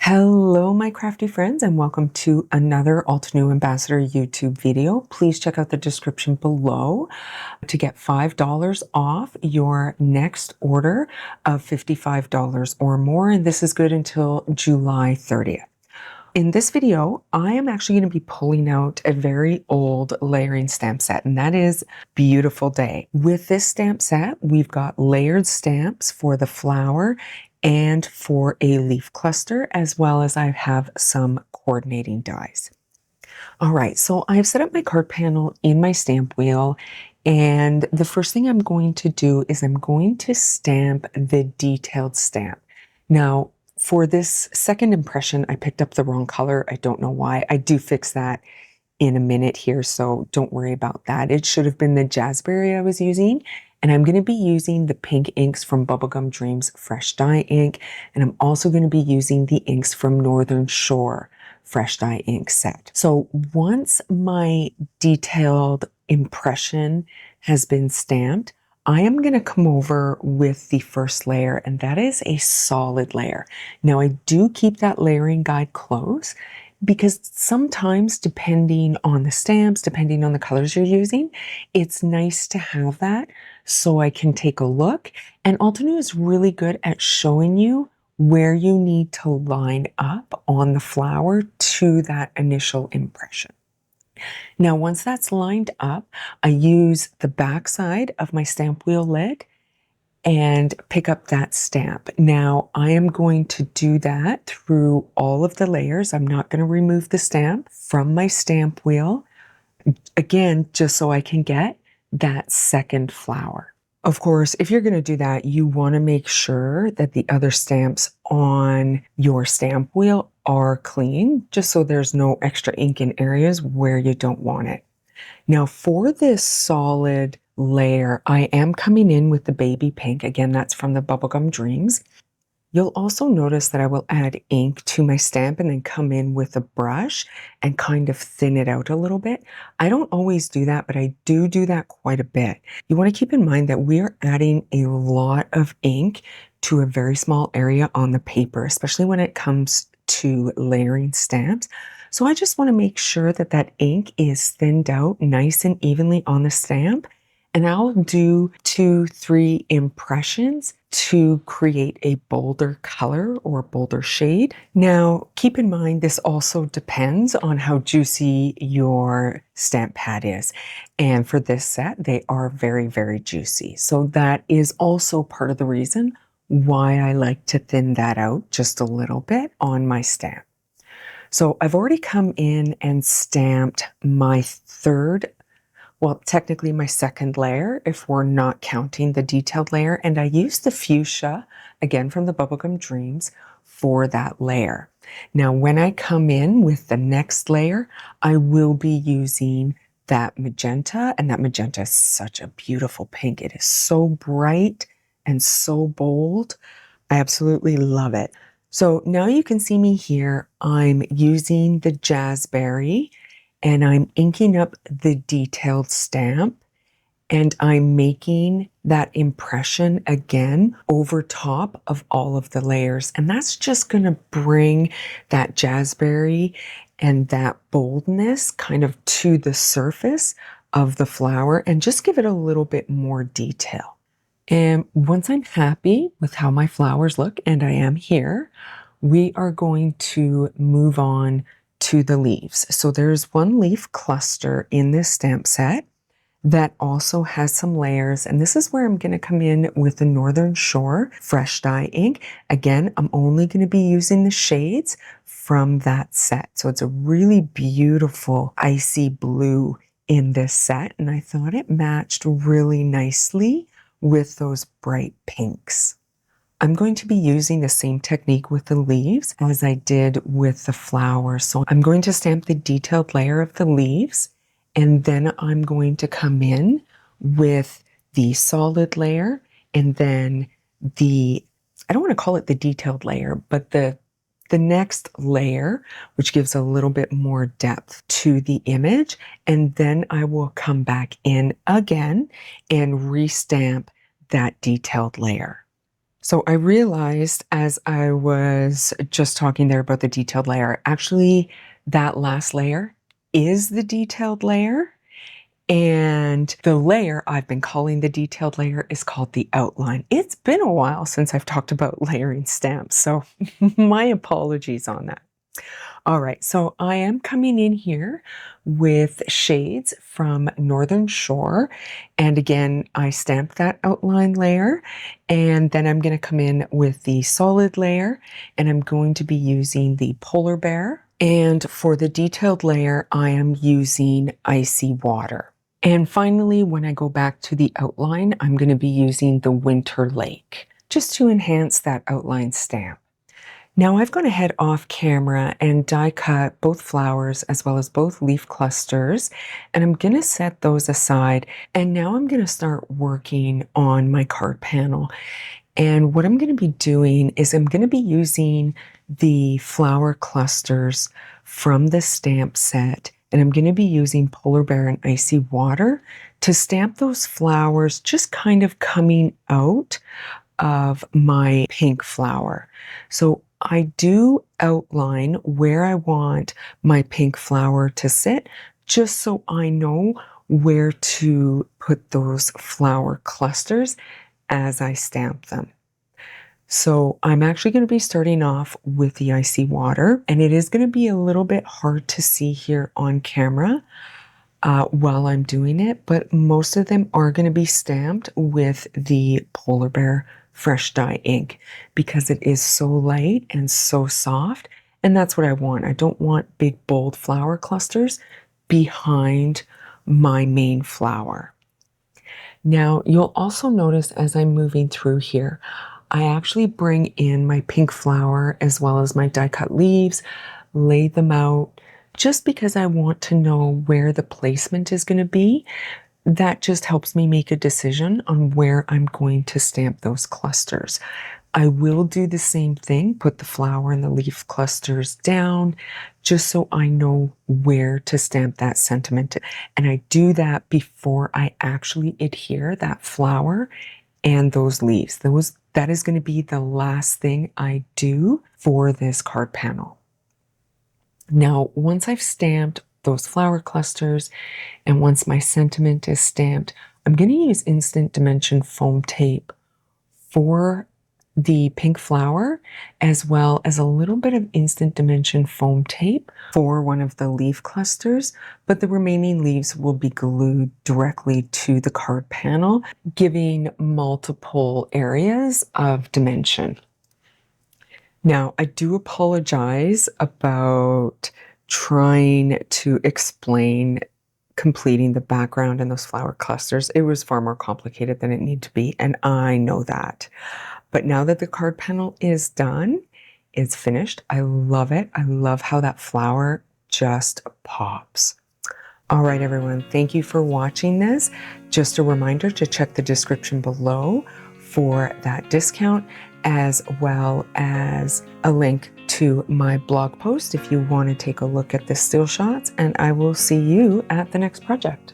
Hello, my crafty friends, and welcome to another Altenew Ambassador YouTube video. Please check out the description below to get $5 off your next order of $55 or more, and this is good until July 30th. In this video, I am actually going to be pulling out a very old layering stamp set, and that is Beautiful Day. With this stamp set, we've got layered stamps for the flower and for a leaf cluster, as well as I have some coordinating dies. All right, so I've set up my card panel in my stamp wheel, and the first thing I'm going to do is I'm going to stamp the detailed stamp. Now, for this second impression, I picked up the wrong color. I don't know why. I do fix that in a minute here, so don't worry about that. It should have been the Jazzberry I was using, and I'm going to be using the pink inks from Bubblegum Dreams Fresh Dye Ink, and I'm also going to be using the inks from Northern Shore Fresh Dye Ink set. So once my detailed impression has been stamped, I am going to come over with the first layer, and that is a solid layer. Now, I do keep that layering guide close because sometimes, depending on the stamps, depending on the colors you're using, it's nice to have that so I can take a look. And Altenew is really good at showing you where you need to line up on the flower to that initial impression. Now, once that's lined up, I use the back side of my stamp wheel leg and pick up that stamp. Now, I am going to do that through all of the layers. I'm not going to remove the stamp from my stamp wheel, again, just so I can get that second flower. Of course, if you're going to do that, you want to make sure that the other stamps on your stamp wheel are clean, just so there's no extra ink in areas where you don't want it. Now, for this solid layer, I am coming in with the baby pink. Again, that's from the Bubblegum Dreams. You'll also notice that I will add ink to my stamp and then come in with a brush and kind of thin it out a little bit. I don't always do that, but I do that quite a bit. You want to keep in mind that we're adding a lot of ink to a very small area on the paper, especially when it comes to layering stamps. So I just want to make sure that that ink is thinned out nice and evenly on the stamp. And I'll do 2-3 impressions to create a bolder color or bolder shade. Now, keep in mind, this also depends on how juicy your stamp pad is. And for this set, they are very, very juicy. So that is also part of the reason why I like to thin that out just a little bit on my stamp. So I've already come in and stamped my technically my second layer, if we're not counting the detailed layer, and I used the fuchsia, again from the Bubblegum Dreams, for that layer. Now, when I come in with the next layer, I will be using that magenta, and that magenta is such a beautiful pink. It is so bright and so bold. I absolutely love it. So now you can see me here. I'm using the Jazzberry, and I'm inking up the detailed stamp, and I'm making that impression again over top of all of the layers. And that's just going to bring that Jazzberry and that boldness kind of to the surface of the flower and just give it a little bit more detail. And once I'm happy with how my flowers look, and I am here, we are going to move on to the leaves. So there's one leaf cluster in this stamp set that also has some layers, and this is where I'm going to come in with the Northern Shore Fresh Dye Ink. Again, I'm only going to be using the shades from that set. So it's a really beautiful icy blue in this set, and I thought it matched really nicely with those bright pinks. I'm going to be using the same technique with the leaves as I did with the flowers. So I'm going to stamp the detailed layer of the leaves, and then I'm going to come in with the solid layer, and then I don't want to call it the detailed layer, but the next layer, which gives a little bit more depth to the image. And then I will come back in again and restamp that detailed layer. So I realized as I was just talking there about the detailed layer, actually that last layer is the detailed layer. And the layer I've been calling the detailed layer is called the outline. It's been a while since I've talked about layering stamps, so my apologies on that. All right, so I am coming in here with shades from Northern Shore. And again, I stamped that outline layer. And then I'm going to come in with the solid layer. And I'm going to be using the polar bear. And for the detailed layer, I am using icy water. And finally, when I go back to the outline, I'm going to be using the winter lake just to enhance that outline stamp. Now I've gone ahead off camera and die cut both flowers as well as both leaf clusters, and I'm going to set those aside. And now I'm going to start working on my card panel. And what I'm going to be doing is I'm going to be using the flower clusters from the stamp set, and I'm going to be using polar bear and icy water to stamp those flowers just kind of coming out of my pink flower. So I do outline where I want my pink flower to sit, just so I know where to put those flower clusters as I stamp them. So I'm actually going to be starting off with the icy water, and it is going to be a little bit hard to see here on camera while I'm doing it, but most of them are going to be stamped with the polar bear fresh dye ink because it is so light and so soft, and that's what I want. I don't want big bold flower clusters behind my main flower. Now you'll also notice as I'm moving through here, I actually bring in my pink flower as well as my die cut leaves, lay them out just because I want to know where the placement is going to be. That just helps me make a decision on where I'm going to stamp those clusters. I will do the same thing, put the flower and the leaf clusters down, just so I know where to stamp that sentiment. And I do that before I actually adhere that flower and those leaves. That is going to be the last thing I do for this card panel. Now, once I've stamped those flower clusters and once my sentiment is stamped, I'm going to use Instant Dimension foam tape for the pink flower, as well as a little bit of Instant Dimension foam tape for one of the leaf clusters, but the remaining leaves will be glued directly to the card panel, giving multiple areas of dimension. Now, I do apologize about trying to explain completing the background and those flower clusters. It was far more complicated than it needed to be, and I know that. But now that the card panel is done, it's finished. I love it. I love how that flower just pops. All right, everyone, thank you for watching this. Just a reminder to check the description below for that discount, as well as a link to my blog post if you want to take a look at the still shots, and I will see you at the next project.